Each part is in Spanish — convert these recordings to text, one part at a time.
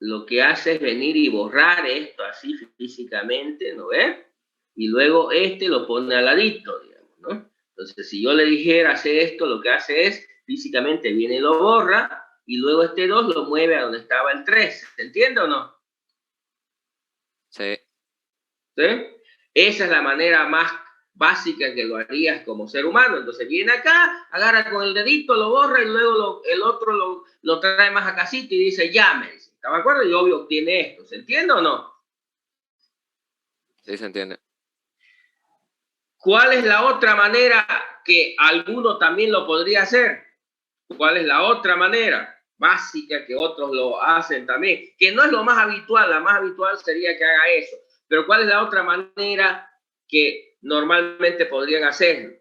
lo que hace es venir y borrar esto así físicamente, ¿no ves? Y luego lo pone al ladito, digamos, ¿no? Entonces, si yo le dijera hacer esto, lo que hace es, físicamente viene y lo borra, y luego 2 lo mueve a donde estaba el 3. ¿Se entiende o no? Sí. ¿Sí? Esa es la manera más básica que lo harías como ser humano. Entonces viene acá, agarra con el dedito, lo borra y luego el otro lo trae más acá y dice llámense. ¿Está de acuerdo? Y obvio obtiene esto. ¿Se entiende o no? Sí, se entiende. ¿Cuál es la otra manera que alguno también lo podría hacer? ¿Cuál es la otra manera básica que otros lo hacen también? Que no es lo más habitual, la más habitual sería que haga eso. Pero ¿cuál es la otra manera que normalmente podrían hacerlo?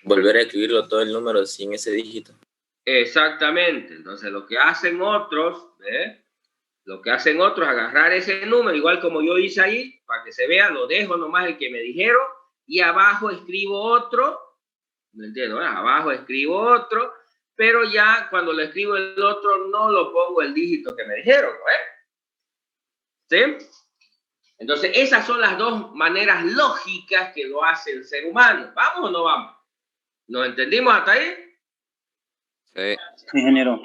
Volver a escribirlo todo el número sin ese dígito. Exactamente. Entonces, lo que hacen otros, lo que hacen otros, agarrar ese número, igual como yo hice ahí, para que se vea, lo dejo nomás el que me dijeron, y abajo escribo otro, ¿me entiendes? Abajo escribo otro, pero ya cuando le escribo el otro, no lo pongo el dígito que me dijeron, ¿sí? Entonces, esas son las dos maneras lógicas que lo hace el ser humano. ¿Vamos o no vamos? ¿Nos entendimos hasta ahí? Sí. Ingeniero.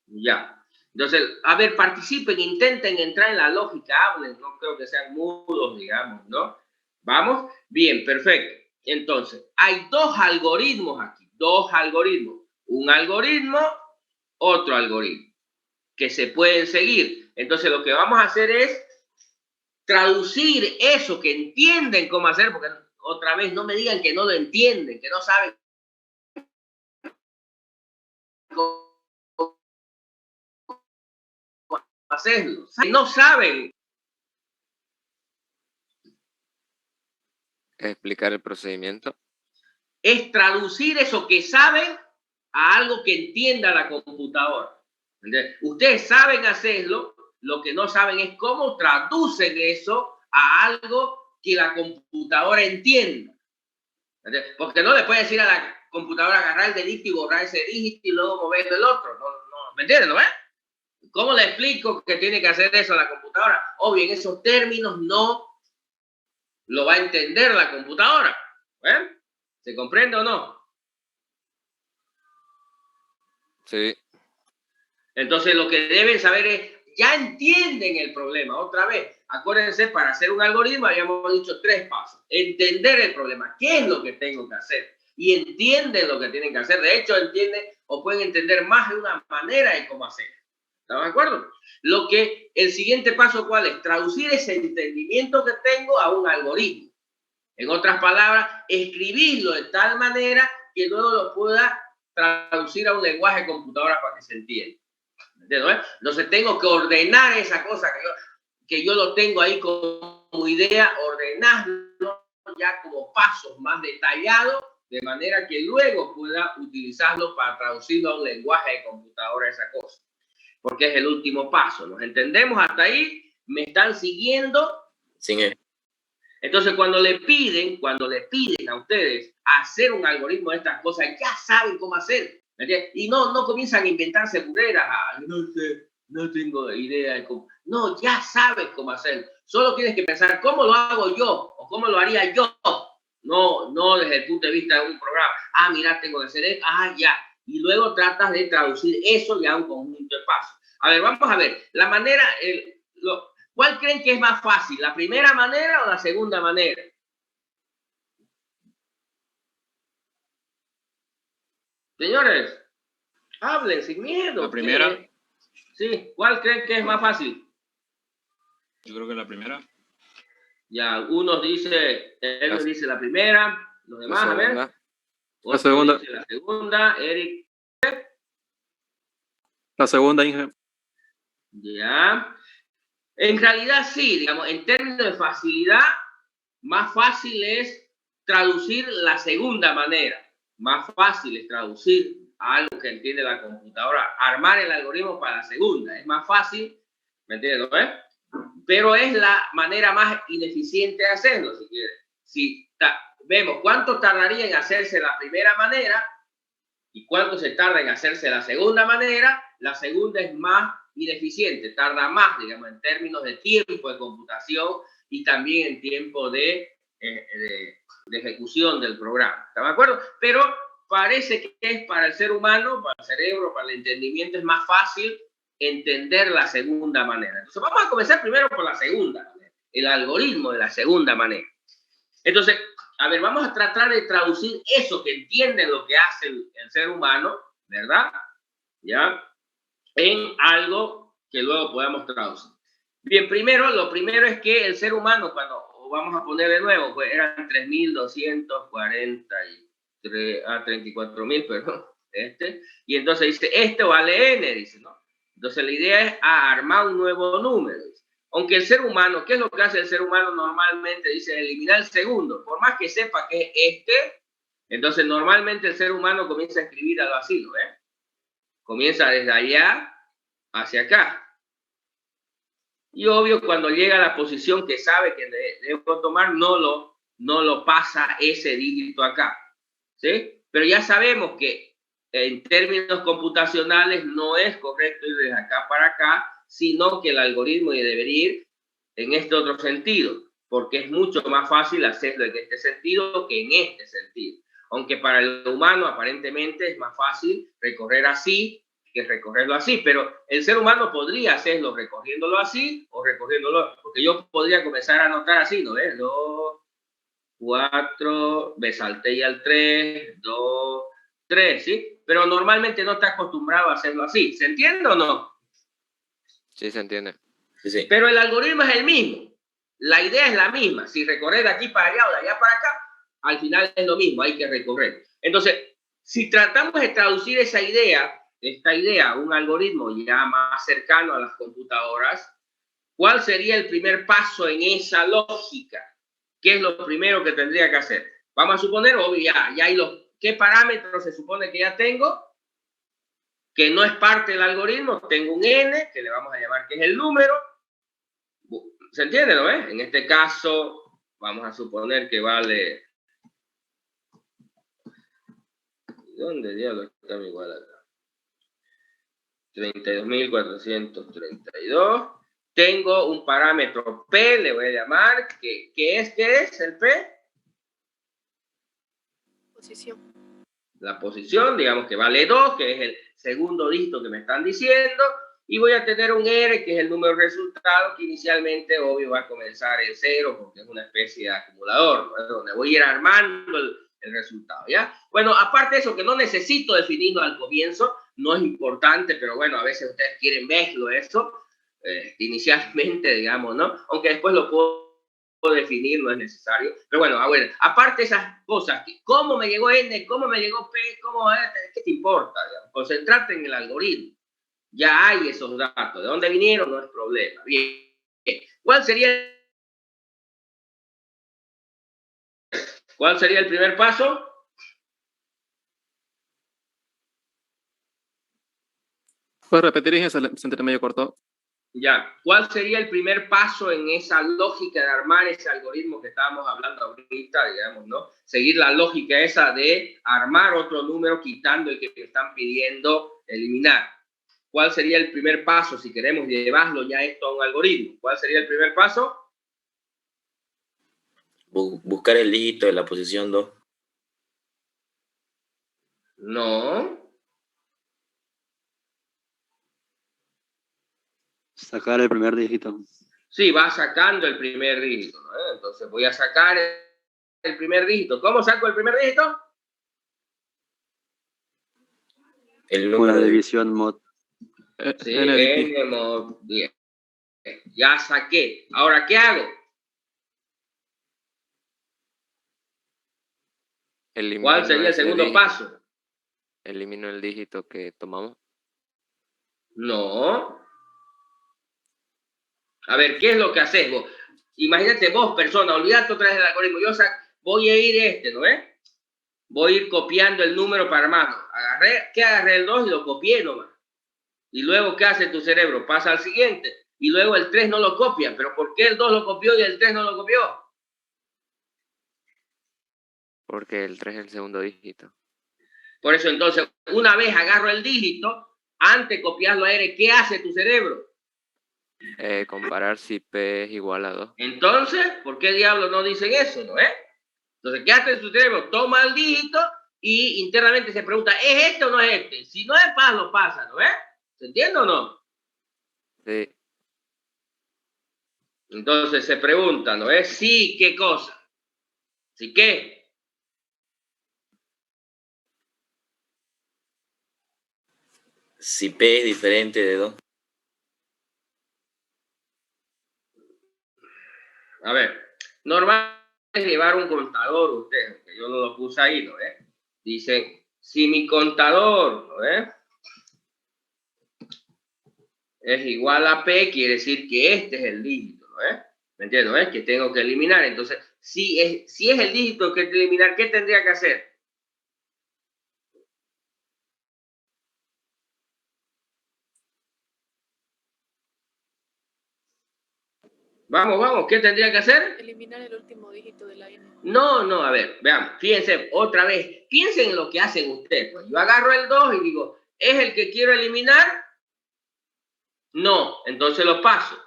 Ya. Entonces, a ver, participen, intenten entrar en la lógica, hablen, no creo que sean mudos, digamos, ¿no? ¿Vamos? Bien, perfecto. Entonces, hay 2 algoritmos aquí, 2 algoritmos. Un algoritmo, otro algoritmo, que se pueden seguir. Entonces, lo que vamos a hacer es traducir eso que entienden cómo hacer, porque otra vez no me digan que no lo entienden, que no saben cómo hacerlo. No saben. Explicar el procedimiento. Es traducir eso que saben a algo que entienda la computadora. ¿Entendés? Ustedes saben hacerlo, lo que no saben es cómo traducen eso a algo que la computadora entienda. ¿Entendés? Porque no le puede decir a la computadora agarrar el dedito y borrar ese dígito y luego mover el otro. No, ¿me entiendes? ¿No ves? ¿Cómo le explico que tiene que hacer eso a la computadora? Obvio, en esos términos no lo va a entender la computadora. ¿Se comprende o no? Sí. Entonces, lo que deben saber es, ya entienden el problema. Otra vez, acuérdense, para hacer un algoritmo habíamos dicho 3 pasos. Entender el problema. ¿Qué es lo que tengo que hacer? Y entienden lo que tienen que hacer. De hecho, entienden o pueden entender más de una manera de cómo hacer. ¿Estamos de acuerdo? El siguiente paso, ¿cuál es? Traducir ese entendimiento que tengo a un algoritmo. En otras palabras, escribirlo de tal manera que luego lo pueda traducir a un lenguaje de computadora para que se entienda. ¿Entiendes? Entonces tengo que ordenar esa cosa que yo lo tengo ahí como idea, ordenarlo ya como pasos más detallados, de manera que luego pueda utilizarlo para traducirlo a un lenguaje de computadora esa cosa. Porque es el último paso. ¿Nos entendemos hasta ahí? ¿Me están siguiendo? Sí. Entonces, cuando le piden a ustedes hacer un algoritmo de estas cosas, ya saben cómo hacer. ¿Entiendes? Y no comienzan a inventarse burreras. No sé, no tengo idea de cómo. No, ya sabes cómo hacerlo. Solo tienes que pensar cómo lo hago yo o cómo lo haría yo. No desde el punto de vista de un programa. Mira, tengo que hacer esto. Ya. Y luego tratas de traducir eso ya a un conjunto de pasos. A ver, vamos a ver. La manera, ¿cuál creen que es más fácil? ¿La primera manera o la segunda manera? Señores, hablen sin miedo. La primera. Sí, ¿cuál creen que es más fácil? Yo creo que la primera. Ya, unos dice, él nos dice la primera, los demás, a ver. La segunda. Dice la segunda, Eric. La segunda, Inge. Ya. En realidad sí, digamos, en términos de facilidad, más fácil es traducir la segunda manera. Más fácil es traducir a algo que entiende la computadora, armar el algoritmo para la segunda. Es más fácil, ¿me entiendes? Pero es la manera más ineficiente de hacerlo, si quieres. vemos cuánto tardaría en hacerse la primera manera y cuánto se tarda en hacerse la segunda manera. La segunda es más ineficiente, tarda más, digamos, en términos de tiempo de computación y también en tiempo de ejecución del programa. ¿Está de acuerdo? Pero parece que es para el ser humano, para el cerebro, para el entendimiento, es más fácil entender la segunda manera. Entonces vamos a comenzar primero por la segunda manera, el algoritmo de la segunda manera. Entonces, a ver, vamos a tratar de traducir eso que entiende lo que hace el ser humano, ¿verdad? ¿Ya? En algo que luego podamos traducir. Bien, lo primero es que el ser humano, cuando vamos a poner de nuevo, pues eran 34.000, perdón, y entonces dice, esto vale n, dice, ¿no? Entonces la idea es armar un nuevo número. Aunque el ser humano, ¿qué es lo que hace el ser humano normalmente? Dice, eliminar el segundo. Por más que sepa que es entonces normalmente el ser humano comienza a escribir algo así, ¿no? Comienza desde allá hacia acá. Y obvio, cuando llega a la posición que sabe que debo tomar, no lo pasa ese dígito acá, ¿sí? Pero ya sabemos que en términos computacionales no es correcto ir desde acá para acá, sino que el algoritmo debería ir en este otro sentido, porque es mucho más fácil hacerlo en este sentido que en este sentido. Aunque para el humano aparentemente es más fácil recorrer así que recorrerlo así, pero el ser humano podría hacerlo recorriéndolo así o recorriéndolo, porque yo podría comenzar a anotar así, ¿no ves? 2, 4, me salté ya al 3, 2, 3, ¿sí? Pero normalmente no está acostumbrado a hacerlo así, ¿se entiende o no? Sí, se entiende. Sí, sí. Pero el algoritmo es el mismo, la idea es la misma, si recorrer de aquí para allá o de allá para acá, al final es lo mismo, hay que recorrer. Entonces, si tratamos de traducir esta idea, un algoritmo ya más cercano a las computadoras, ¿cuál sería el primer paso en esa lógica? ¿Qué es lo primero que tendría que hacer? Vamos a suponer, obvio, ya hay ¿qué parámetros se supone que ya tengo? Que no es parte del algoritmo, tengo un n, que le vamos a llamar que es el número. ¿Se entiende, no ves? En este caso, vamos a suponer que vale... ¿Dónde diablos está mi igual acá? 32.432. Tengo un parámetro P, le voy a llamar, ¿qué es el P? Posición. La posición, digamos que vale 2, que es el segundo dígito que me están diciendo, y voy a tener un R, que es el número de resultado, que inicialmente, obvio, va a comenzar en 0, porque es una especie de acumulador, ¿no? Donde voy a ir armando el resultado, ¿ya? Bueno, aparte de eso, que no necesito definirlo al comienzo, no es importante, pero bueno, a veces ustedes quieren verlo eso, inicialmente, digamos, ¿no? Aunque después lo puedo definir, no es necesario. Pero bueno, aparte de esas cosas, ¿cómo me llegó N? ¿Cómo me llegó P? ¿Qué te importa? Digamos? Concentrate en el algoritmo. Ya hay esos datos. ¿De dónde vinieron? No es problema. Bien. ¿Cuál sería el primer paso? ¿Puedes repetir, Inge? Se entre medio cortó. Ya, ¿cuál sería el primer paso en esa lógica de armar ese algoritmo que estábamos hablando ahorita, digamos, ¿no? Seguir la lógica esa de armar otro número quitando el que me están pidiendo eliminar. ¿Cuál sería el primer paso si queremos llevarlo ya esto a un algoritmo? ¿Cuál sería el primer paso? Buscar el dígito de la posición 2. No. Sacar el primer dígito. Sí, va sacando el primer dígito, ¿no? Entonces voy a sacar el primer dígito. ¿Cómo saco el primer dígito? El número Una de división mod. Sí, n mod 10. Ya saqué. Ahora, ¿qué hago? ¿Cuál sería el segundo paso? Elimino el dígito que tomamos. No. A ver, ¿qué es lo que haces vos? Imagínate vos, persona, olvídate otra vez del algoritmo. Yo voy a ir ¿no ves? Voy a ir copiando el número para mano. Agarré el 2 y lo copié nomás. Y luego, ¿qué hace tu cerebro? Pasa al siguiente. Y luego el 3 no lo copia. ¿Pero por qué el 2 lo copió y el 3 no lo copió? Porque el 3 es el segundo dígito. Por eso, entonces, una vez agarro el dígito, antes de copiarlo a R, ¿qué hace tu cerebro? Comparar si P es igual a 2. Entonces, ¿por qué diablos no dicen eso, no es? Entonces, ¿qué hace tu cerebro? Toma el dígito y internamente se pregunta, ¿es este o no es este? Si no es paz, lo pasa, ¿no es? ¿Se entiende o no? Sí. Entonces se pregunta, ¿no es? Sí, ¿qué cosa? ¿Sí qué? Si P es diferente de 2. A ver, normal es llevar un contador usted, que yo no lo puse ahí, ¿no es? Dice, si mi contador, ¿no es? Es igual a P, quiere decir que este es el dígito, ¿no es? ¿Me entiendes? ¿No es? Que tengo que eliminar. Entonces, si es el dígito que hay que eliminar, ¿qué tendría que hacer? Vamos, vamos, ¿qué tendría que hacer? Eliminar el último dígito de la N. No, a ver, veamos, fíjense otra vez, piensen en lo que hacen ustedes. Pues yo agarro el 2 y digo, ¿es el que quiero eliminar? No, entonces lo paso.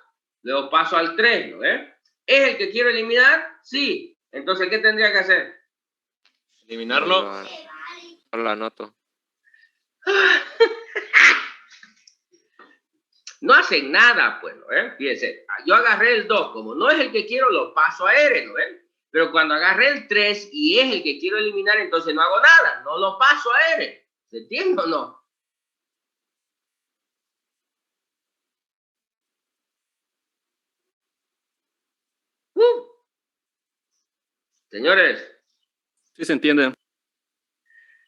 Luego paso al 3, ¿no ves? ¿Es el que quiero eliminar? Sí. Entonces, ¿qué tendría que hacer? Eliminarlo. Lo anoto. No hacen nada, pues, ¿no ves? Fíjense, yo agarré el 2, como no es el que quiero, lo paso a R, ¿no ves? Pero cuando agarré el 3 y es el que quiero eliminar, entonces no hago nada, no lo paso a R. ¿Se entiende o no? Señores, Sí se entiende.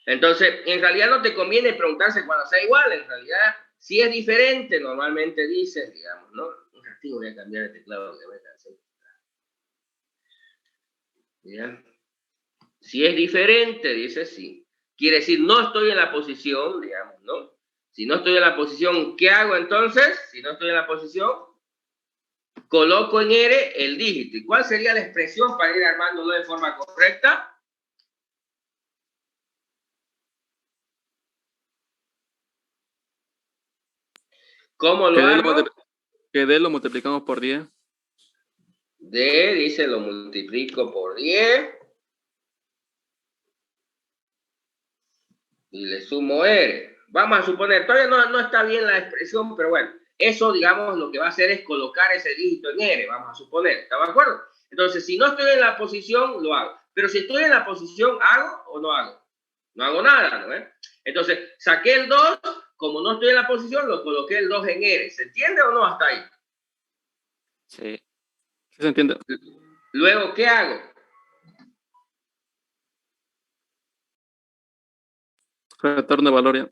entonces, en realidad no te conviene preguntarse cuando sea igual, en realidad, si es diferente, normalmente dices, digamos, ¿no? Un ratito voy a cambiar el teclado que me cansé. ¿Ya? Si es diferente, dice sí. Quiere decir, no estoy en la posición, digamos, ¿no? Si no estoy en la posición, ¿qué hago entonces? Si no estoy en la posición, coloco en R el dígito. ¿Y cuál sería la expresión para ir armándolo de forma correcta? ¿Cómo lo armo? Que D lo multiplicamos por 10. D, dice, lo multiplico por 10. Y le sumo R. Vamos a suponer, todavía no está bien la expresión, pero bueno, eso, digamos, lo que va a hacer es colocar ese dígito en R, vamos a suponer, ¿estamos de acuerdo? Entonces, si no estoy en la posición, lo hago. Pero si estoy en la posición, ¿hago o no hago? No hago nada, ¿no es? Entonces, saqué el 2, como no estoy en la posición, lo coloqué el 2 en R. ¿Se entiende o no hasta ahí? Sí. Sí se entiende. Luego, ¿qué hago? Retorno de valor ya.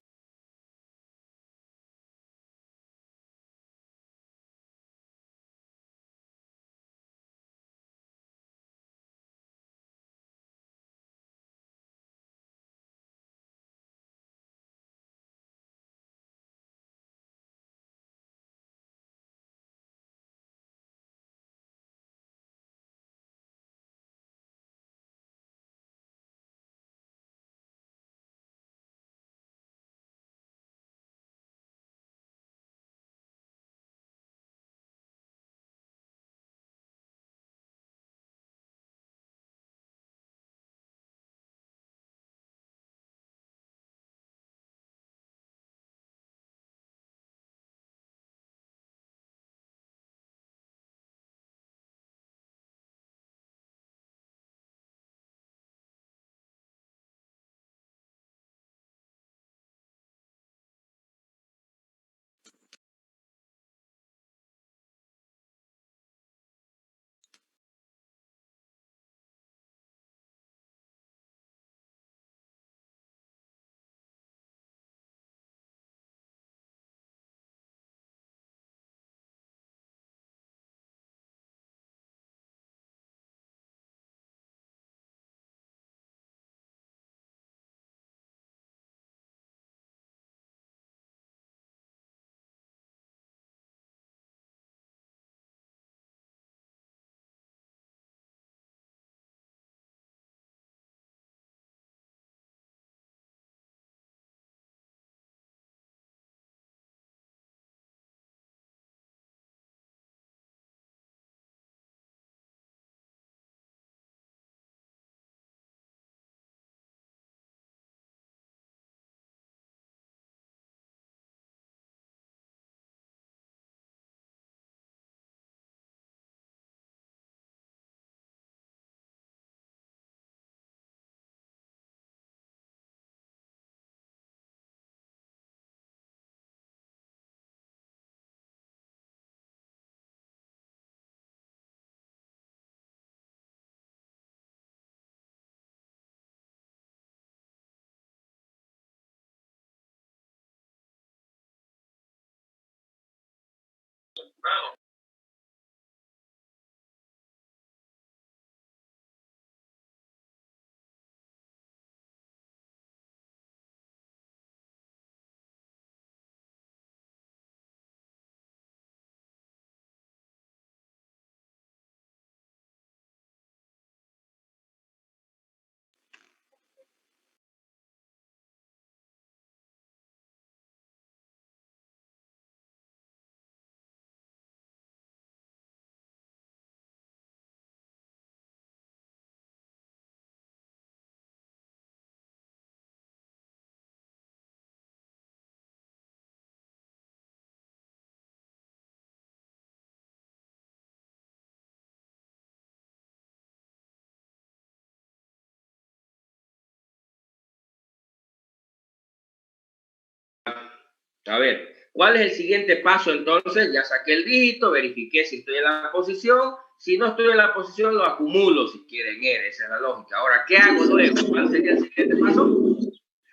A ver, ¿cuál es el siguiente paso entonces? Ya saqué el dígito, verifiqué si estoy en la posición. Si no estoy en la posición, lo acumulo si quieren. Esa es la lógica. Ahora, ¿qué hago luego? ¿Cuál sería el siguiente paso?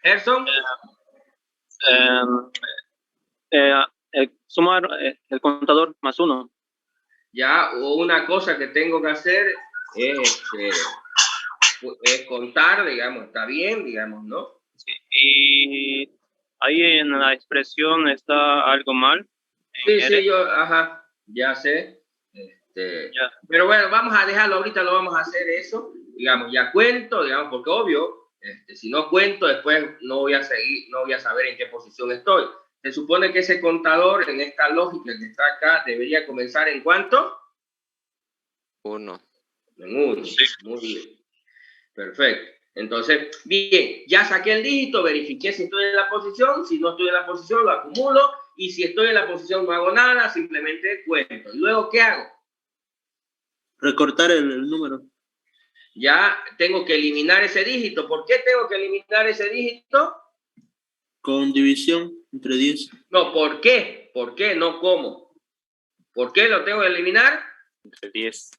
Gerson. Sumar el contador más 1. Ya, o una cosa que tengo que hacer es, es contar, digamos, está bien, digamos, ¿no? Sí, y ahí en la expresión está algo mal. Sí, sí, ajá, ya sé. Ya. Pero bueno, vamos a dejarlo ahorita, lo vamos a hacer eso, digamos, ya cuento, digamos, porque obvio, si no cuento, después no voy a seguir, no voy a saber en qué posición estoy. Se supone que ese contador, en esta lógica que está acá, debería comenzar ¿en cuánto? 1. En 1, sí. Muy bien. Perfecto. Entonces, bien, ya saqué el dígito, verifiqué si estoy en la posición, si no estoy en la posición lo acumulo y si estoy en la posición no hago nada, simplemente cuento. ¿Y luego qué hago? Recortar el número. Ya tengo que eliminar ese dígito. ¿Por qué tengo que eliminar ese dígito? Con división entre 10. No, ¿por qué? ¿Por qué? No cómo. ¿Por qué lo tengo que eliminar? Entre 10.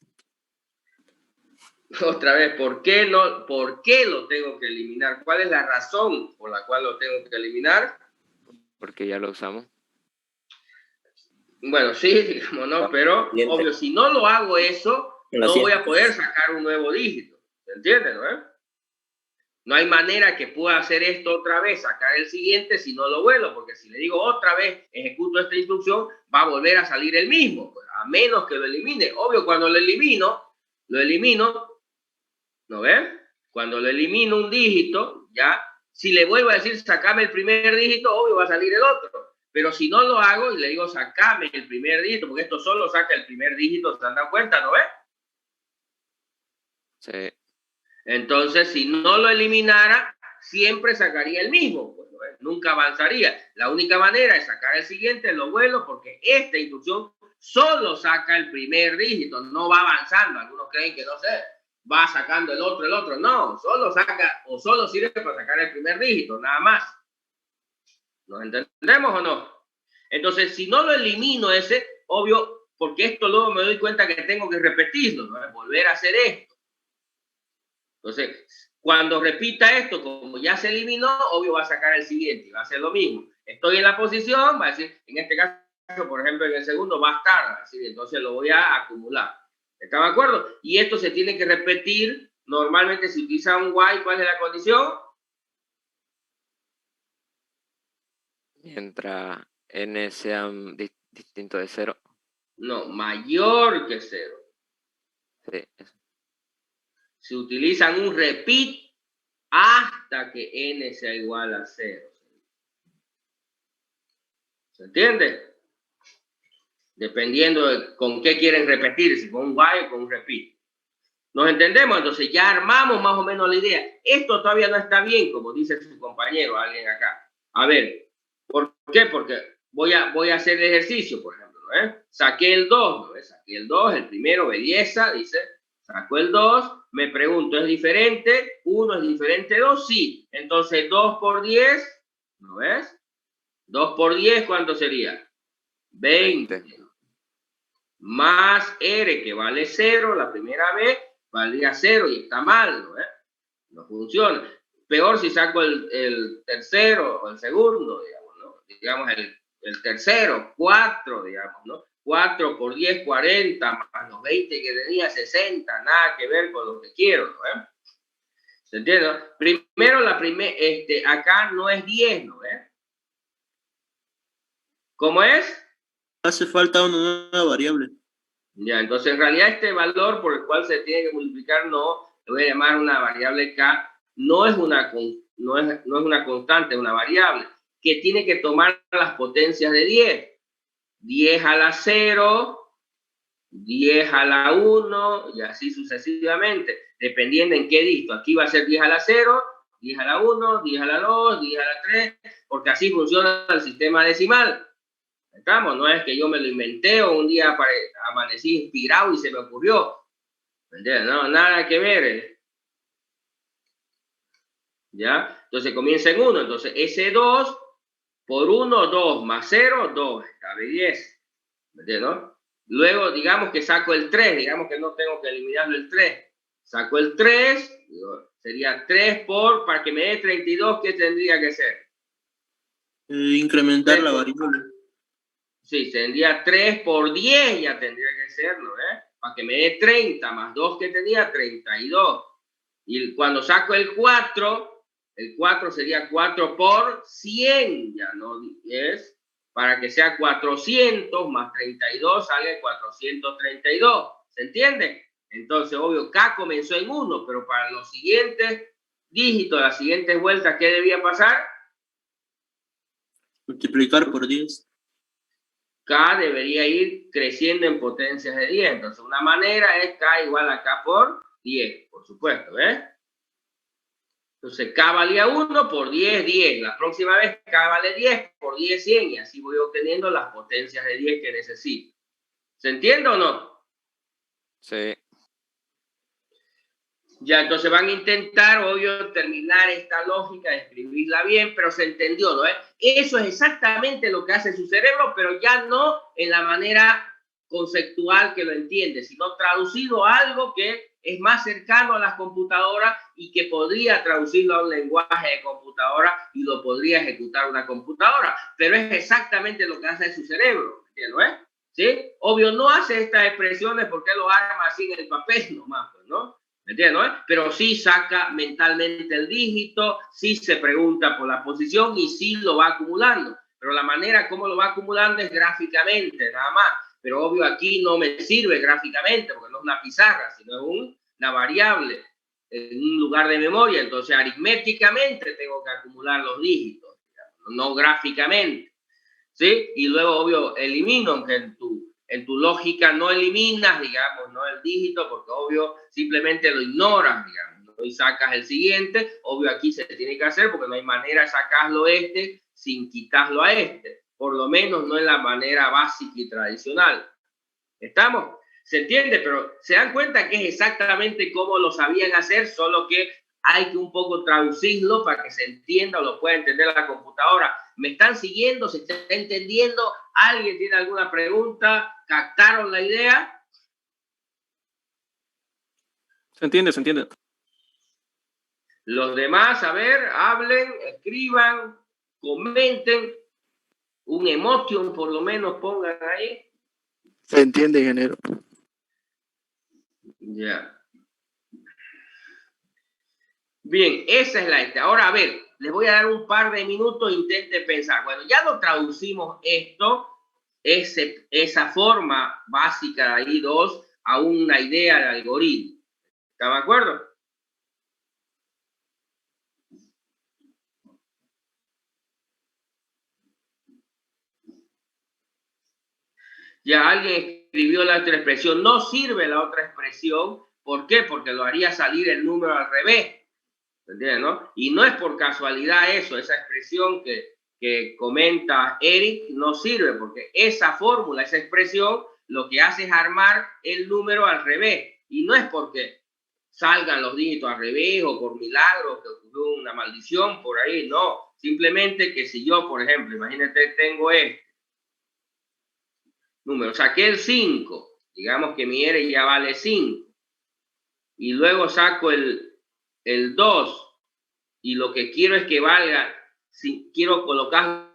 Otra vez, ¿por qué no? ¿Por qué lo tengo que eliminar? ¿Cuál es la razón por la cual lo tengo que eliminar? Porque ya lo usamos. Bueno, sí, digamos, ¿no? Pero, obvio, si no lo hago eso, no voy a poder sacar un nuevo dígito. ¿Se entiende, no? No hay manera que pueda hacer esto otra vez, sacar el siguiente si no lo vuelo, porque si le digo otra vez, ejecuto esta instrucción, va a volver a salir el mismo, pues, a menos que lo elimine. Obvio, cuando lo elimino, ¿no ven? Cuando lo elimino un dígito, ya, si le vuelvo a decir sacame el primer dígito, obvio va a salir el otro. Pero si no lo hago y le digo sacame el primer dígito, porque esto solo saca el primer dígito, ¿se han dado cuenta, no ven? Sí. Entonces, si no lo eliminara, siempre sacaría el mismo, pues, ¿no? Nunca avanzaría. La única manera es sacar el siguiente, lo vuelo, porque esta instrucción solo saca el primer dígito, no va avanzando. Algunos creen que, no sé, va sacando el otro. No, solo saca o solo sirve para sacar el primer dígito, nada más. ¿Nos entendemos o no? Entonces, si no lo elimino ese, obvio, porque esto luego me doy cuenta que tengo que repetirlo, ¿no? Volver a hacer esto. Entonces, cuando repita esto, como ya se eliminó, obvio va a sacar el siguiente y va a hacer lo mismo. Estoy en la posición, va a decir, en este caso, por ejemplo, en el segundo va a estar, va a decir, entonces lo voy a acumular. ¿Están de acuerdo? Y esto se tiene que repetir. Normalmente si utiliza un while, ¿cuál es la condición? Mientras n sea distinto de 0. No, mayor que 0. Sí, eso. Se utilizan un repeat hasta que n sea igual a 0. ¿Se entiende? Dependiendo de con qué quieren repetir, si con un while o con un repeat. ¿Nos entendemos? Entonces ya armamos más o menos la idea. Esto todavía no está bien, como dice su compañero, alguien acá. A ver, ¿por qué? Porque voy a hacer el ejercicio, por ejemplo, ¿no? Saqué el 2, ¿no? Saqué el 2, el primero, belleza, dice, sacó el 2, me pregunto, ¿es diferente? 1 es diferente de 2, sí. Entonces 2 por 10, ¿no ves? 2 por 10, ¿cuánto sería? 20. Más R, que vale 0 la primera vez, valía 0 y está mal, ¿no? No funciona. Peor si saco el tercero o el segundo, digamos, ¿no? Digamos el tercero, 4, digamos, ¿no? 4 por 10, 40, más los 20 que tenía, 60, nada que ver con lo que quiero, ¿no? ¿Se entiende? Primero, acá no es 10, ¿no? ¿Cómo es? Hace falta una nueva variable. Ya, entonces en realidad este valor por el cual se tiene que multiplicar, no, le voy a llamar una variable k, no es una constante, es una variable que tiene que tomar las potencias de 10. 10 a la 0, 10 a la 1 y así sucesivamente, dependiendo en qué dígito. Aquí va a ser 10 a la 0, 10 a la 1, 10 a la 2, 10 a la 3, porque así funciona el sistema decimal. ¿Estamos? No es que yo me lo inventé o un día amanecí inspirado y se me ocurrió. ¿Entiendes? No, nada que ver. ¿Ya? Entonces comienza en 1. Entonces ese 2 por 1, 2 más 0, 2. Cabe 10. ¿Entiendes? ¿No? Luego, digamos que saco el 3. Digamos que no tengo que eliminarlo el 3. Saco el 3. Sería 3 para que me dé 32. ¿Qué tendría que ser? Incrementar la variable. Sí, tendría 3 por 10, ya tendría que ser, ¿no? Para que me dé 30, más 2 que tenía, 32. Y cuando saco el 4 sería 4 por 100, ya no es, para que sea 400 más 32 sale 432. ¿Se entiende? Entonces, obvio, K comenzó en 1, pero para los siguientes dígitos, las siguientes vueltas, ¿qué debía pasar? Multiplicar por 10. K debería ir creciendo en potencias de 10. Entonces, una manera es K igual a K por 10, por supuesto, Entonces, K valía 1 por 10, 10. La próxima vez K vale 10 por 10, 100. Y así voy obteniendo las potencias de 10 que necesito. ¿Se entiende o no? Sí. Ya, entonces van a intentar, obvio, terminar esta lógica, escribirla bien, pero se entendió, ¿no? Eso es exactamente lo que hace su cerebro, pero ya no en la manera conceptual que lo entiende, sino traducido a algo que es más cercano a las computadoras y que podría traducirlo a un lenguaje de computadora y lo podría ejecutar una computadora, pero es exactamente lo que hace su cerebro, ¿no? ¿Sí? Obvio, no hace estas expresiones porque lo arma así en el papel nomás, pues, ¿no? ¿Me entiendes? ¿No? Pero sí saca mentalmente el dígito, sí se pregunta por la posición y sí lo va acumulando. Pero la manera como lo va acumulando es gráficamente, nada más. Pero obvio aquí no me sirve gráficamente porque no es una pizarra, sino es una variable en un lugar de memoria. Entonces aritméticamente tengo que acumular los dígitos, digamos, no gráficamente. ¿Sí? Y luego, obvio, elimino, aunque en tu lógica no eliminas, digamos, no el dígito, porque obvio simplemente lo ignoras, digamos, ¿no? Y sacas el siguiente. Obvio aquí se tiene que hacer porque no hay manera de sacarlo sin quitarlo a por lo menos no en la manera básica y tradicional. ¿Estamos? ¿Se entiende? Pero se dan cuenta que es exactamente como lo sabían hacer, solo que hay que un poco traducirlo para que se entienda o lo pueda entender la computadora. ¿Me están siguiendo? ¿Se está entendiendo? ¿Alguien tiene alguna pregunta? ¿Captaron la idea? Se entiende, se entiende. Los demás, a ver, hablen, escriban, comenten, un emotion por lo menos pongan ahí. Se entiende, ingeniero. Ya. Bien, esa es la Ahora, a ver, les voy a dar un par de minutos, intenten pensar. Bueno, ya lo traducimos esto, esa forma básica de I2 a una idea de algoritmo. ¿Están de acuerdo? Ya alguien escribió la otra expresión. No sirve la otra expresión. ¿Por qué? Porque lo haría salir el número al revés. ¿Entiendes, no? Y no es por casualidad eso, esa expresión que comenta Eric no sirve porque esa fórmula, esa expresión, lo que hace es armar el número al revés. Y no es porque salgan los dígitos al revés o por milagro que ocurrió una maldición por ahí, no. Simplemente que si yo, por ejemplo, imagínate, tengo número, saqué el 5, digamos que mi R ya vale 5, y luego saco el 2, y lo que quiero es que valga, si quiero colocar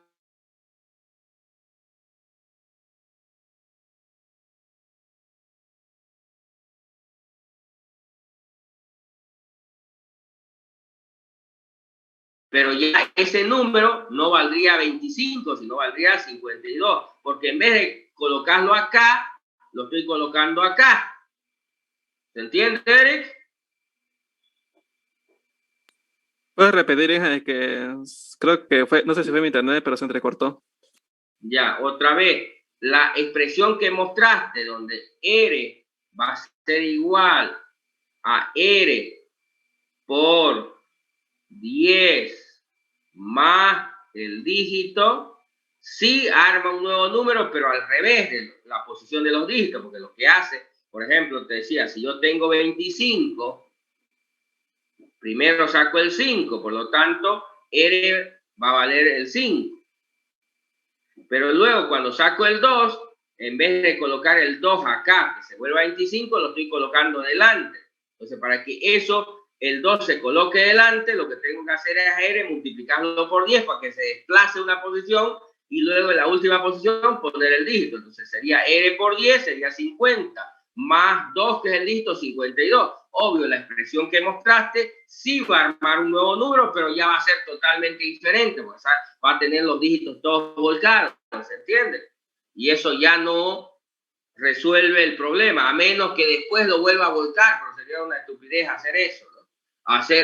pero ya ese número no valdría 25, sino valdría 52, porque en vez de colocarlo acá, lo estoy colocando acá. ¿Se entiende, Eric? ¿Puedes repetir, hija? Es que creo que fue, no sé si fue mi internet, pero se entrecortó. Ya, otra vez, la expresión que mostraste, donde R va a ser igual a R por 10 más el dígito, sí arma un nuevo número, pero al revés de la posición de los dígitos, porque lo que hace, por ejemplo, te decía, si yo tengo 25, primero saco el 5, por lo tanto, R va a valer el 5. Pero luego, cuando saco el 2, en vez de colocar el 2 acá, que se vuelva 25, lo estoy colocando delante. Entonces, para que eso, el 2 se coloque delante, lo que tengo que hacer es a R multiplicarlo por 10 para que se desplace una posición y luego en la última posición poner el dígito. Entonces, sería R por 10, sería 50, más 2, que es el dígito, 52. Obvio, la expresión que mostraste sí va a armar un nuevo número, pero ya va a ser totalmente diferente, porque va a tener los dígitos todos volcados, ¿se entiende? Y eso ya no resuelve el problema, a menos que después lo vuelva a volcar, pero sería una estupidez hacer eso, ¿no?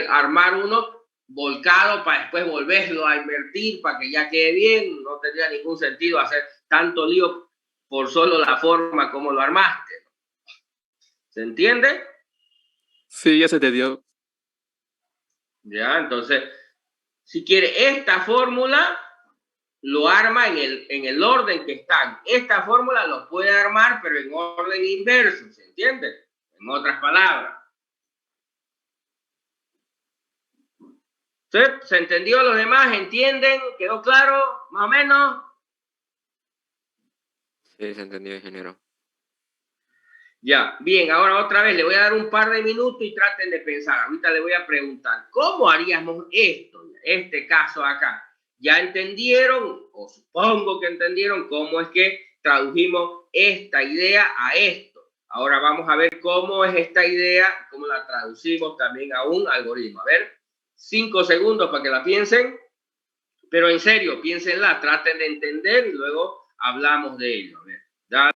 Armar uno volcado para después volverlo a invertir para que ya quede bien, no tendría ningún sentido hacer tanto lío por solo la forma como lo armaste, ¿no? ¿Se entiende? Sí, ya se te dio. Ya, entonces, si quiere esta fórmula, lo arma en el orden que están. Esta fórmula lo puede armar, pero en orden inverso, ¿se entiende? En otras palabras. ¿Sí? ¿Se entendió los demás? ¿Entienden? ¿Quedó claro? ¿Más o menos? Sí, se entendió, ingeniero. Ya, bien, ahora otra vez le voy a dar un par de minutos y traten de pensar. Ahorita le voy a preguntar, ¿cómo haríamos esto? Este caso acá. ¿Ya entendieron, o supongo que entendieron, cómo es que tradujimos esta idea a esto? Ahora vamos a ver cómo es esta idea, cómo la traducimos también a un algoritmo. A ver, 5 segundos para que la piensen, pero en serio, piénsenla, traten de entender y luego hablamos de ello. A ver, ya.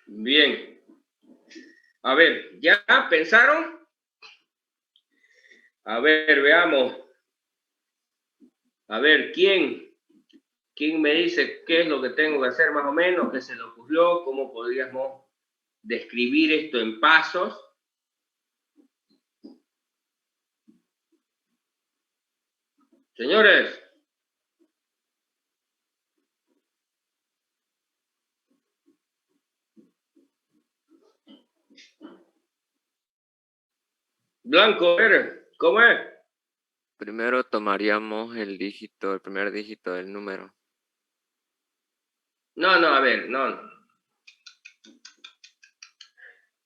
Bien. A ver, ¿ya pensaron? A ver, veamos. A ver, ¿quién me dice qué es lo que tengo que hacer más o menos? ¿Qué se le ocurrió? ¿Cómo podríamos describir esto en pasos? Señores. Blanco, ¿cómo es? Primero tomaríamos el primer dígito del número. No, a ver, no.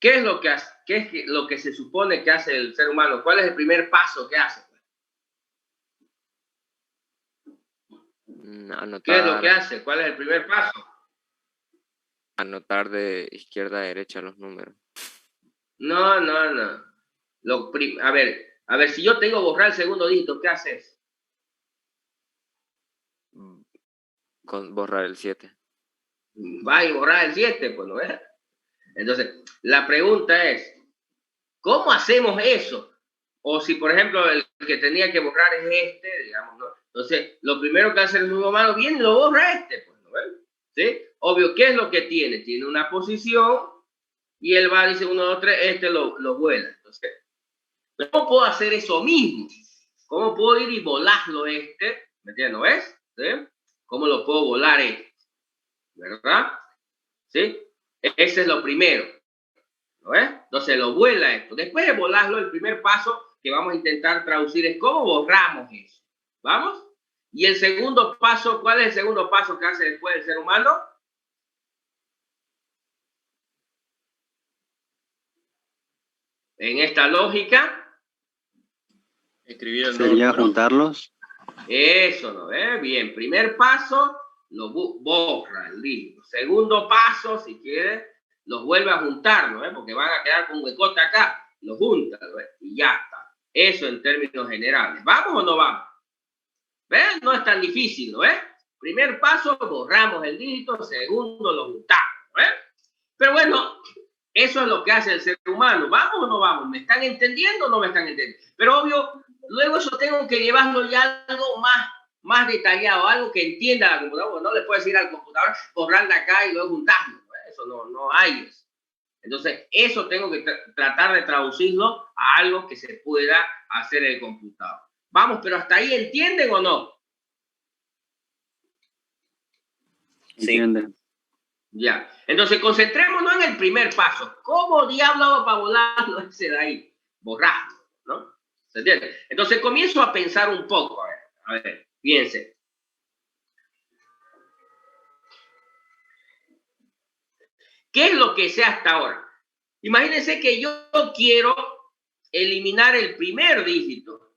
¿Qué es lo que se supone que hace el ser humano? ¿Cuál es el primer paso que hace? Anotar, ¿Qué es lo que hace? ¿Cuál es el primer paso? Anotar de izquierda a derecha los números. No. A ver, si yo te digo borrar el segundo dígito, ¿qué haces? Borrar el 7. Va y borrar el 7, pues, ¿no es? Entonces, la pregunta es, ¿cómo hacemos eso? O si, por ejemplo, el que tenía que borrar es este, digamos, ¿no? Entonces, lo primero que hace el ser humano, bien, lo borra este, pues, ¿no ves? ¿Sí? Obvio, ¿qué es lo que tiene? Tiene una posición y él va, dice 1, 2, 3, este lo vuela. Entonces, ¿cómo puedo hacer eso mismo? ¿Cómo puedo ir y volarlo este? ¿Me entiendes? ¿No ves? ¿Sí? ¿Cómo lo puedo volar este? ¿Verdad? ¿Sí? Ese es lo primero. ¿No ves? Entonces lo vuela esto. Después de volarlo, el primer paso que vamos a intentar traducir es cómo borramos eso. ¿Vamos? Y el segundo paso, ¿cuál es el segundo paso que hace después el ser humano? En esta lógica. Escribir el ¿Sería número. juntarlos? Eso, ¿no ves? Bien, primer paso, lo borra el dígito. Segundo paso, si quieres, los vuelve a juntar, ¿no ves? Porque van a quedar con huecote acá. Los junta, ¿no ves? Y ya está. Eso en términos generales. ¿Vamos o no vamos? ¿Ves? No es tan difícil, ¿no ves? Primer paso, borramos el dígito. Segundo, lo juntamos, ¿no ves? Pero bueno, eso es lo que hace el ser humano. ¿Vamos o no vamos? ¿Me están entendiendo o no me están entendiendo? Pero obvio, luego eso tengo que llevarlo ya a algo más detallado, algo que entienda la computadora. No le puedo decir al computador, borrar de acá y luego juntarlo. Eso no hay eso. Entonces, eso tengo que tratar de traducirlo a algo que se pueda hacer el computador. Vamos, pero hasta ahí, ¿entienden o no? Sí. ¿Entienden? Ya. Entonces, concentrémonos en el primer paso. ¿Cómo diablo hago para volarlo ese de ahí? Borrarlo, ¿no? ¿Se entiende? Entonces, comienzo a pensar un poco. A ver, piensen. ¿Qué es lo que sé hasta ahora? Imagínense que yo quiero eliminar el primer dígito.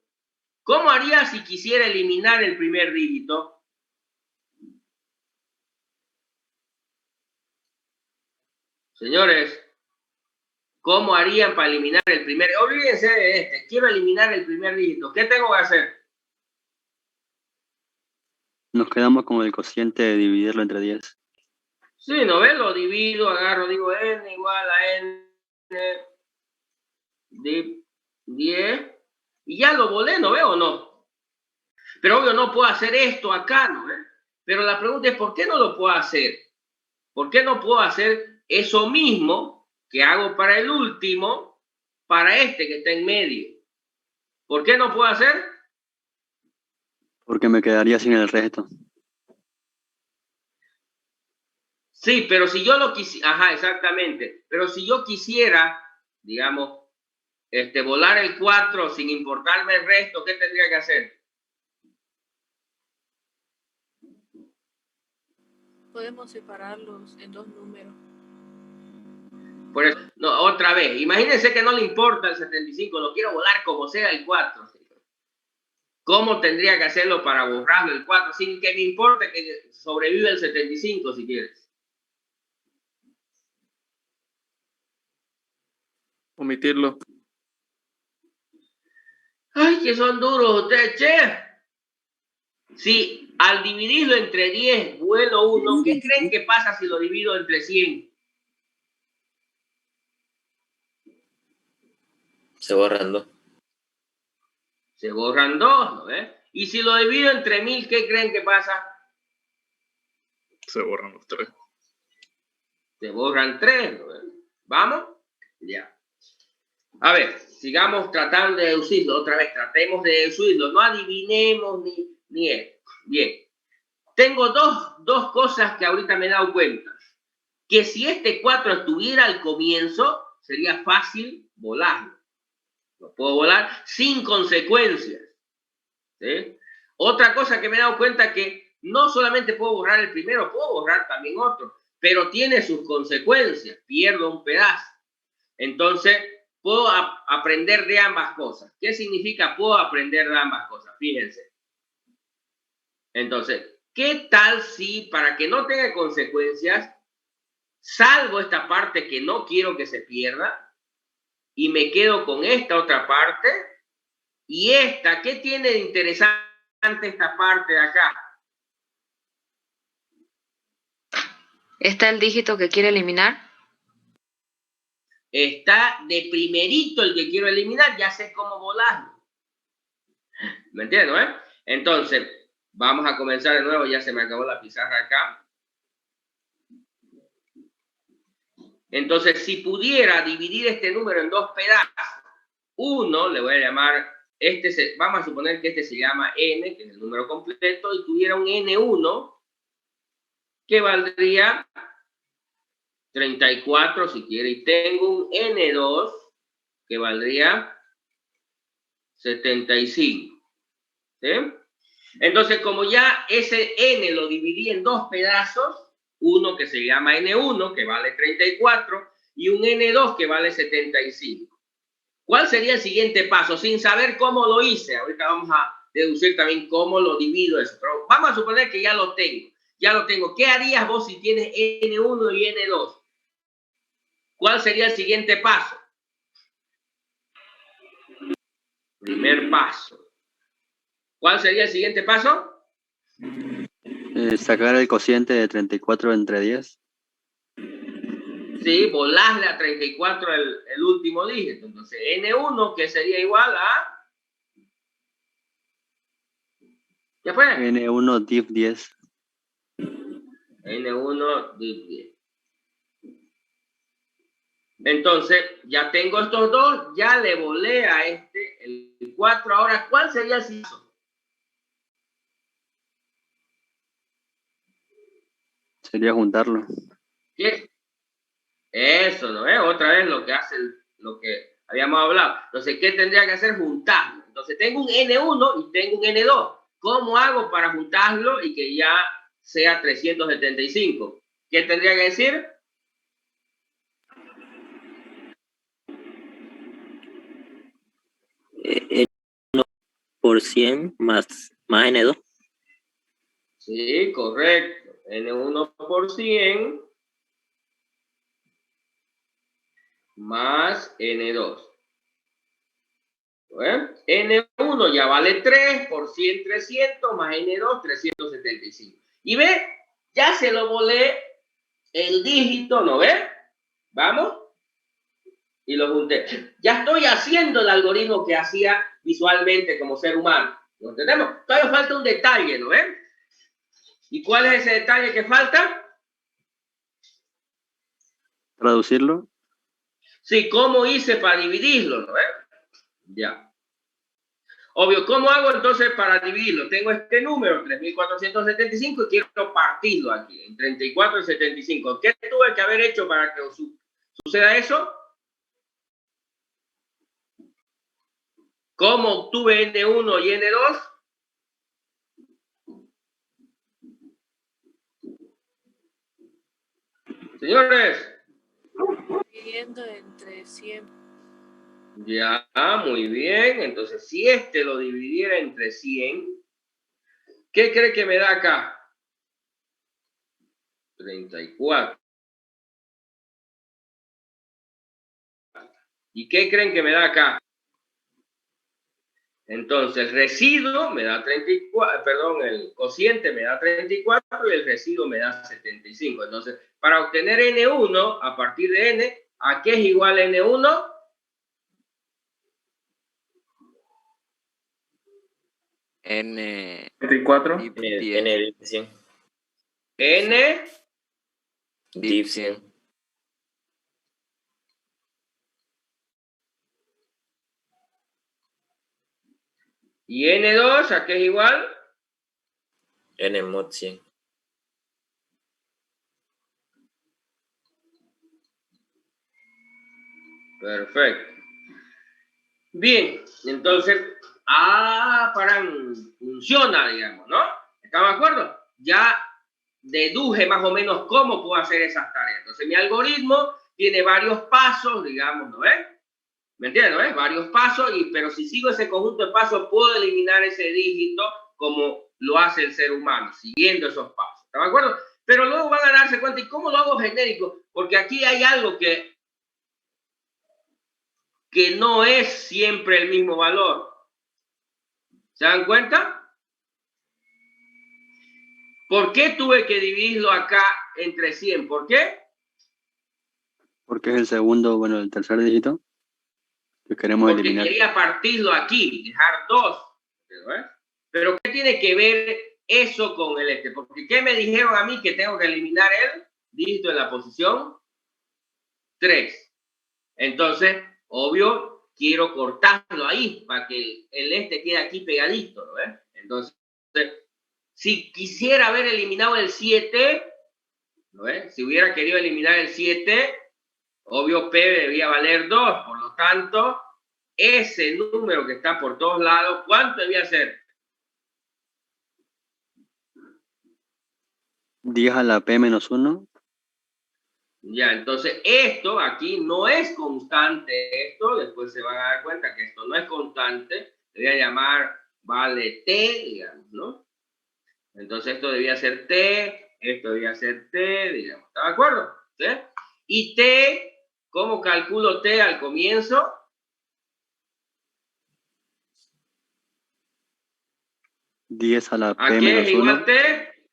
¿Cómo haría si quisiera eliminar el primer dígito? Señores, ¿cómo harían para eliminar el primer? Olvídense de este. Quiero eliminar el primer dígito. ¿Qué tengo que hacer? Nos quedamos con el cociente de dividirlo entre 10. Sí, ¿no ves? Lo divido, agarro, digo n igual a n de 10 y ya lo volé, ¿no veo o no? Pero obvio no puedo hacer esto acá, ¿no ves? Pero la pregunta es, ¿por qué no lo puedo hacer? ¿Por qué no puedo hacer eso mismo que hago para el último, para este que está en medio? ¿Por qué no puedo hacer? Porque me quedaría sin el resto. Sí, pero si yo lo quisiera, ajá, exactamente, pero si yo quisiera, digamos, volar el 4 sin importarme el resto, ¿qué tendría que hacer? Podemos separarlos en 2 números. Por eso, no, otra vez, imagínense que no le importa el 75, lo quiero volar como sea el 4. ¿Cómo tendría que hacerlo para borrarlo el 4 sin que me importe que sobreviva el 75 si quieres? Omitirlo. Ay, que son duros ustedes, che. Si al dividirlo entre 10 vuelo 1, ¿qué creen que pasa si lo divido entre 100? Se borran 2. Se borran 2, ¿no ves? Y si lo divido entre 1000, ¿qué creen que pasa? Se borran los 3. Se borran 3, ¿no ves? ¿Vamos? Ya. A ver, sigamos tratando de deducirlo. Otra vez, tratemos de deducirlo. No adivinemos ni esto. Bien. Tengo dos cosas que ahorita me he dado cuenta. Que si este 4 estuviera al comienzo, sería fácil volarlo. Lo puedo volar sin consecuencias. ¿Sí? Otra cosa que me he dado cuenta que no solamente puedo borrar el primero, puedo borrar también otro, pero tiene sus consecuencias. Pierdo un pedazo. Entonces, puedo aprender de ambas cosas. ¿Qué significa puedo aprender de ambas cosas? Fíjense. Entonces, ¿qué tal si, para que no tenga consecuencias, salvo esta parte que no quiero que se pierda y me quedo con esta otra parte? Y esta, ¿qué tiene de interesante esta parte de acá? ¿Está el dígito que quiere eliminar? Está de primerito el que quiero eliminar, ya sé cómo volarlo. ¿Me entiendes, no? Entonces, vamos a comenzar de nuevo, ya se me acabó la pizarra acá. Entonces, si pudiera dividir este número en 2 pedazos, uno le voy a llamar, vamos a suponer que este se llama n, que es el número completo, y tuviera un n1 que valdría 34 si quiere, y tengo un n2 que valdría 75. ¿Sí? Entonces, como ya ese n lo dividí en 2 pedazos, uno que se llama n1 que vale 34 y un n2 que vale 75. ¿Cuál sería el siguiente paso? Sin saber cómo lo hice. Ahorita vamos a deducir también cómo lo divido eso. Pero vamos a suponer que ya lo tengo. Ya lo tengo. ¿Qué harías vos si tienes n1 y n2? ¿Cuál sería el siguiente paso? Primer paso. ¿Cuál sería el siguiente paso? Sacar el cociente de 34 entre 10. Sí, volarle a 34 el último dígito. Entonces, N1, que sería igual a... ¿Qué fue? N1 div 10. N1 div 10. Entonces, ya tengo estos dos, ya le volé a este, el 4. Ahora, ¿cuál sería el siguiente? Sería juntarlo. ¿Qué? Eso, ¿no es? Otra vez lo que hace, lo que habíamos hablado. Entonces, ¿qué tendría que hacer? Juntarlo. Entonces, tengo un N1 y tengo un N2. ¿Cómo hago para juntarlo y que ya sea 375? ¿Qué tendría que decir? N1 por 100 más N2. Sí, correcto. N1 por 100 más N2. N1 ya vale 3, por 100, 300, más N2, 375. Y ve, ya se lo volé el dígito, ¿no ve? Vamos. Y lo junté. Ya estoy haciendo el algoritmo que hacía visualmente como ser humano. ¿Lo entendemos? Todavía falta un detalle, ¿no ven? ¿Y cuál es ese detalle que falta? ¿Traducirlo? Sí, ¿cómo hice para dividirlo? ¿No ven? Ya. Obvio, ¿cómo hago entonces para dividirlo? Tengo este número, 3475, y quiero partirlo aquí, en 34 y 75. ¿Qué tuve que haber hecho para que suceda eso? ¿Cómo obtuve N1 y N2? Señores. Dividiendo entre 100. Ya, muy bien. Entonces, si este lo dividiera entre 100, ¿qué cree que me da acá? 34. ¿Y qué creen que me da acá? Entonces, el residuo me da 34, perdón, el cociente me da 34 y el residuo me da 75. Entonces, para obtener N1, a partir de N, ¿a qué es igual N1? N 24. div N 10. div 100. N Div 100. y N2, ¿a qué es igual? N mod 100. Perfecto. Bien, entonces, funciona, digamos, ¿no? ¿Estamos de acuerdo? Ya deduje más o menos cómo puedo hacer esas tareas. Entonces, mi algoritmo tiene varios pasos, digamos, ¿no ves? ¿Me entiendes? ¿No ves? Varios pasos, pero si sigo ese conjunto de pasos, puedo eliminar ese dígito como lo hace el ser humano, siguiendo esos pasos. ¿Estamos de acuerdo? Pero luego van a darse cuenta, ¿y cómo lo hago genérico? Porque aquí hay algo que no es siempre el mismo valor. ¿Se dan cuenta? ¿Por qué tuve que dividirlo acá entre 100? ¿Por qué? Porque es el segundo, bueno, el tercer dígito que queremos Porque eliminar. quería partirlo aquí, dejar 2. Pero ¿qué tiene que ver eso con el este? Porque ¿qué me dijeron a mí? Que tengo que eliminar el dígito en la posición 3. Entonces, obvio, quiero cortarlo ahí para que el este quede aquí pegadito, ¿no? Entonces, si quisiera haber eliminado el 7, ¿no? Si hubiera querido eliminar el 7, obvio P debía valer 2, por lo tanto, ese número que está por todos lados, ¿cuánto debía ser? 10 a la P menos 1. Ya, entonces esto aquí no es constante, esto, después se van a dar cuenta que esto no es constante, le voy a llamar vale T, digamos, ¿no? Entonces esto debía ser T, esto debía ser T, digamos, ¿está de acuerdo? ¿Sí? Y T, ¿cómo calculo T al comienzo? ¿10 a la ¿A P qué menos es igual 1? T?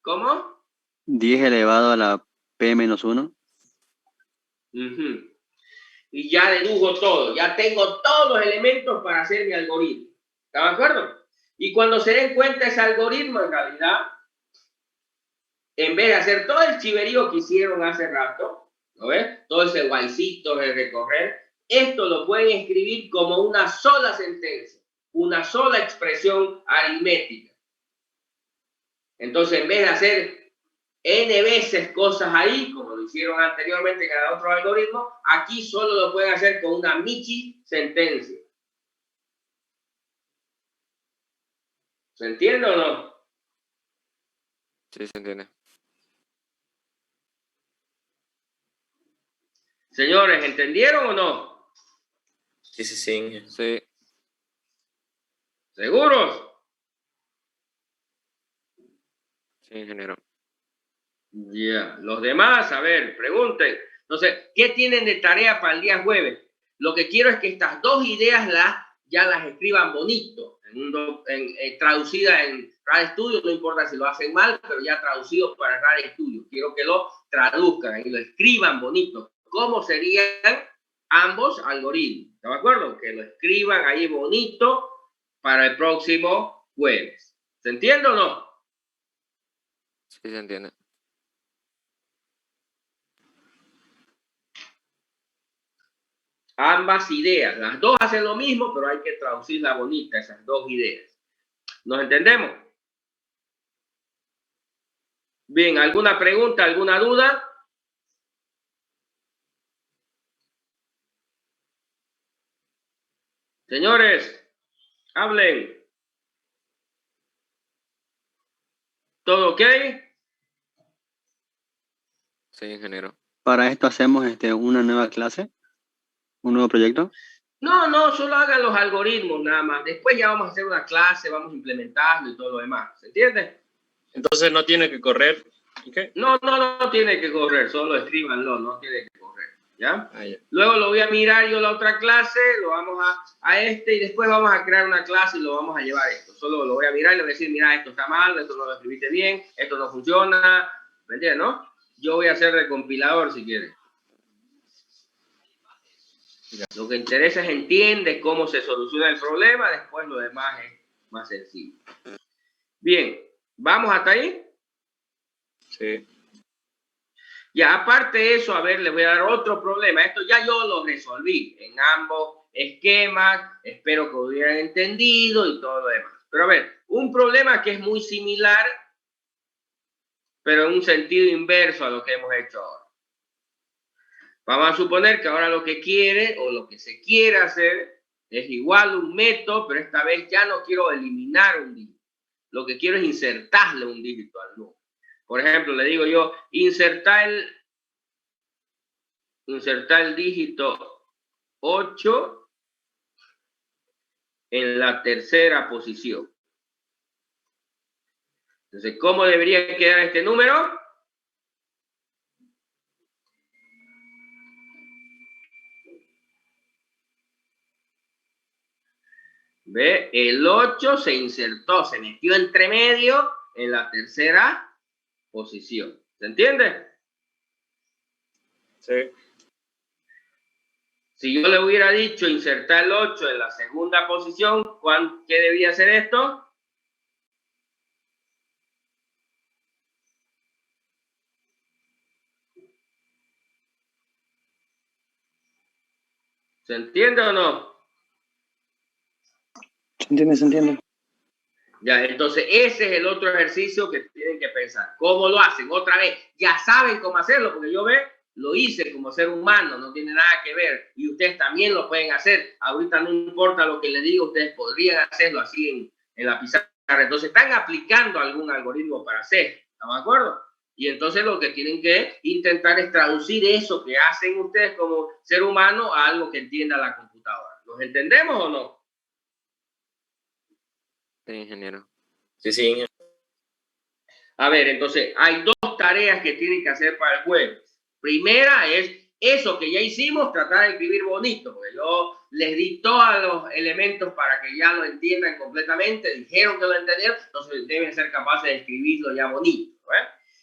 ¿Cómo? 10 elevado a la P menos 1. Y ya dedujo todo, ya tengo todos los elementos para hacer mi algoritmo. ¿Está de acuerdo? Y cuando se den cuenta ese algoritmo, en realidad, en vez de hacer todo el chiverío que hicieron hace rato, ¿no ves? Todo ese guaycito de recorrer, esto lo pueden escribir como una sola sentencia, una sola expresión aritmética. Entonces, en vez de hacer N veces cosas ahí, como lo hicieron anteriormente en cada otro algoritmo, aquí solo lo pueden hacer con una michi sentencia. ¿Se entiende o no? Sí, se entiende. Señores, ¿entendieron o no? Sí, sí, sí. Sí. ¿Seguros? Sí, ingeniero. Ya. Los demás, a ver, pregunten. Entonces, ¿qué tienen de tarea para el día jueves? Lo que quiero es que estas dos ideas ya las escriban bonito, traducidas en RAD Studio, no importa si lo hacen mal, pero ya traducidos para RAD Studio. Quiero que lo traduzcan y lo escriban bonito. ¿Cómo serían ambos algoritmos? ¿Está de acuerdo? Que lo escriban ahí bonito para el próximo jueves. ¿Se entiende o no? Sí, se entiende. Ambas ideas, las dos hacen lo mismo, pero hay que traducirla bonita, esas dos ideas. ¿Nos entendemos? Bien, ¿alguna pregunta, alguna duda? Señores, hablen. ¿Todo ok? Sí, ingeniero. Para esto hacemos una nueva clase, un nuevo proyecto. No, solo hagan los algoritmos nada más. Después ya vamos a hacer una clase, vamos a implementarlo y todo lo demás. ¿Se entiende? Entonces no tiene que correr. ¿Okay? No tiene que correr, solo escríbanlo, no tiene que correr. ¿Ya? Ya. Luego lo voy a mirar yo la otra clase, lo vamos a y después vamos a crear una clase y lo vamos a llevar esto. Solo lo voy a mirar y le voy a decir, mira, esto está mal, esto no lo escribiste bien, esto no funciona. ¿Me entiendes, no? Yo voy a ser de compilador si quieres. Lo que interesa es entiende cómo se soluciona el problema, después lo demás es más sencillo. Bien, ¿vamos hasta ahí? Sí. Ya, aparte de eso, a ver, les voy a dar otro problema. Esto ya yo lo resolví en ambos esquemas. Espero que lo hubieran entendido y todo lo demás. Pero a ver, un problema que es muy similar, pero en un sentido inverso a lo que hemos hecho ahora. Vamos a suponer que ahora lo que quiere o lo que se quiere hacer es igual un método, pero esta vez ya no quiero eliminar un dígito. Lo que quiero es insertarle un dígito al número. Por ejemplo, le digo yo, insertar el dígito 8 en la tercera posición. Entonces, ¿cómo debería quedar este número? ¿Ve? El 8 se insertó, se metió entre medio en la tercera posición. ¿Se entiende? Sí. Si yo le hubiera dicho insertar el 8 en la segunda posición, ¿qué debía hacer esto? ¿Se entiende o no? Se entiende, se entiende. Ya, entonces ese es el otro ejercicio que tienen que pensar. ¿Cómo lo hacen? Otra vez, ya saben cómo hacerlo, porque yo lo hice como ser humano, no tiene nada que ver. Y ustedes también lo pueden hacer. Ahorita no importa lo que les diga, ustedes podrían hacerlo así en la pizarra. Entonces están aplicando algún algoritmo para hacer. ¿Estamos de acuerdo? Y entonces lo que tienen que intentar es traducir eso que hacen ustedes como ser humano a algo que entienda la computadora. ¿Nos entendemos o no? Sí, ingeniero. Sí, sí. A ver, entonces hay dos tareas que tienen que hacer para el jueves. Primera es eso que ya hicimos, tratar de escribir bonito, porque yo les di todos los elementos para que ya lo entiendan completamente, dijeron que lo entendieron, entonces deben ser capaces de escribirlo ya bonito.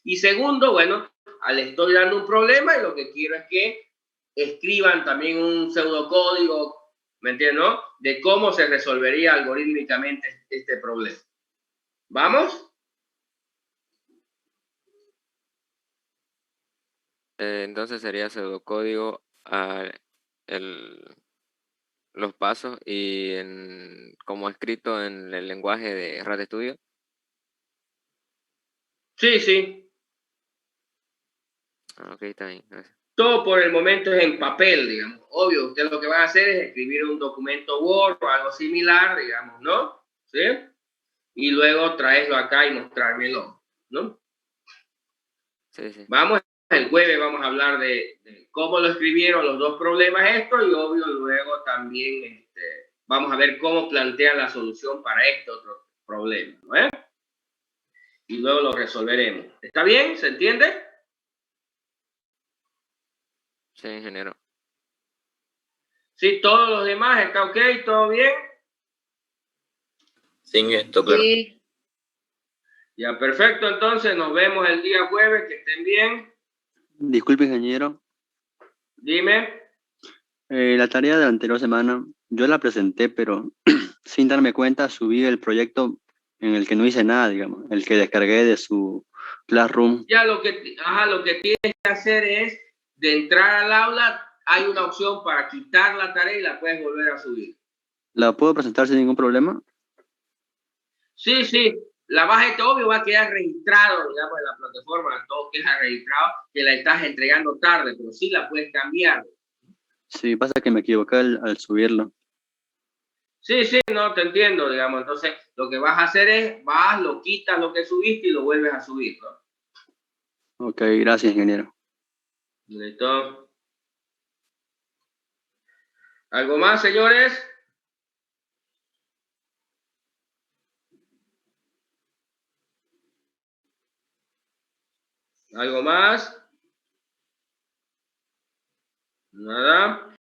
Y segundo, bueno, les estoy dando un problema y lo que quiero es que escriban también un pseudocódigo, ¿me entiendes, no? De cómo se resolvería algorítmicamente este problema. ¿Vamos? Entonces sería pseudocódigo los pasos y como escrito en el lenguaje de RapidStudio. Sí, sí. Ok, está bien, gracias. Todo por el momento es en papel, digamos. Obvio, ustedes lo que van a hacer es escribir un documento Word o algo similar, digamos, ¿no? ¿Sí? Y luego traerlo acá y mostrármelo, ¿no? Sí, sí. Vamos, el jueves vamos a hablar de cómo lo escribieron los dos problemas estos y obvio luego también vamos a ver cómo plantean la solución para este otro problema, ¿no? Y luego lo resolveremos. ¿Está bien? ¿Se entiende? Sí, ingeniero. Sí, todos los demás, ¿está ok? ¿Todo bien? Sí, esto, claro. Sí. Ya, perfecto, entonces nos vemos el día jueves, que estén bien. Disculpe, ingeniero. Dime. La tarea de la anterior semana, yo la presenté, pero sin darme cuenta subí el proyecto en el que no hice nada, digamos, el que descargué de su Classroom. Ya lo que tienes que hacer es, de entrar al aula, hay una opción para quitar la tarea y la puedes volver a subir. ¿La puedo presentar sin ningún problema? Sí, sí, la vas a, obvio, va a quedar registrado, digamos, en la plataforma, todo queda registrado, que la estás entregando tarde, pero sí la puedes cambiar. Sí, pasa que me equivoqué al subirlo. Sí, sí, no, te entiendo, digamos. Entonces, lo que vas a hacer es, lo quitas lo que subiste y lo vuelves a subir, ¿no? Ok, gracias, ingeniero. ¿Listo? ¿Algo más, señores? ¿Algo más? Nada.